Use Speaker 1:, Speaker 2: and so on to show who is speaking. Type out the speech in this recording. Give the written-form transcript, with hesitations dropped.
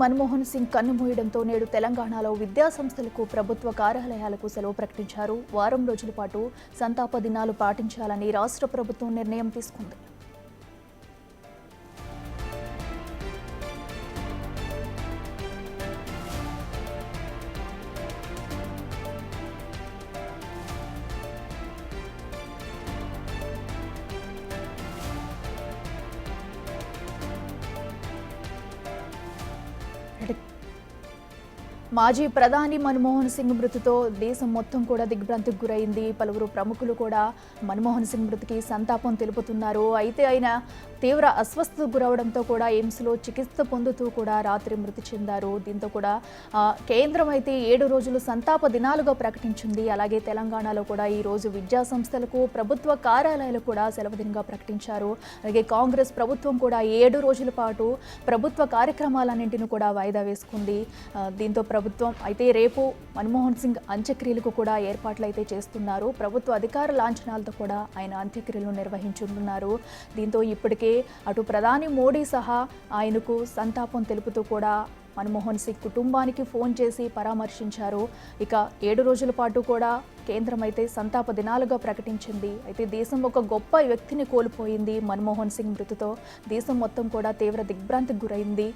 Speaker 1: మన్మోహన్ సింగ్ కన్నుమూయడంతో నేడు తెలంగాణలో విద్యాసంస్థలకు ప్రభుత్వ కార్యాలయాలకు సెలవు ప్రకటించారు. వారం రోజుల పాటు సంతాప దినాలు పాటించాలని రాష్ట్ర ప్రభుత్వం నిర్ణయం తీసుకుంది. మాజీ ప్రధాని మన్మోహన్ సింగ్ మృతితో దేశం మొత్తం కూడా దిగ్భ్రాంతికి గురైంది. పలువురు ప్రముఖులు కూడా మన్మోహన్ సింగ్ మృతికి సంతాపం తెలుపుతున్నారు. అయితే ఆయన తీవ్ర అస్వస్థతకు గురవడంతో కూడా ఎయిమ్స్లో చికిత్స పొందుతూ కూడా రాత్రి మృతి చెందారు. దీంతో కూడా కేంద్రం అయితే 7 రోజులు సంతాప దినాలుగా ప్రకటించింది. అలాగే తెలంగాణలో కూడా ఈ రోజు విద్యా సంస్థలకు ప్రభుత్వ కార్యాలయాలు కూడా సెలవు దినంగా ప్రకటించారు. అలాగే కాంగ్రెస్ ప్రభుత్వం కూడా 7 రోజుల పాటు ప్రభుత్వ కార్యక్రమాలన్నింటినీ కూడా వాయిదా వేసుకుంది. దీంతో ప్రభుత్వం అయితే రేపు మన్మోహన్ సింగ్ అంత్యక్రియలకు కూడా ఏర్పాట్లు అయితే చేస్తున్నారు. ప్రభుత్వ అధికార లాంఛనాలతో కూడా ఆయన అంత్యక్రియలు నిర్వహించుతున్నారు. దీంతో ఇప్పటికే అటు ప్రధాని మోడీ సహా ఆయనకు సంతాపం తెలుపుతూ కూడా మన్మోహన్ సింగ్ కుటుంబానికి ఫోన్ చేసి పరామర్శించారు. ఇక 7 రోజుల పాటు కూడా కేంద్రం అయితే సంతాప దినాలుగా ప్రకటించింది. అయితే దేశం ఒక గొప్ప వ్యక్తిని కోల్పోయింది. మన్మోహన్ సింగ్ మృతితో దేశం మొత్తం కూడా తీవ్ర దిగ్భ్రాంతికి గురైంది.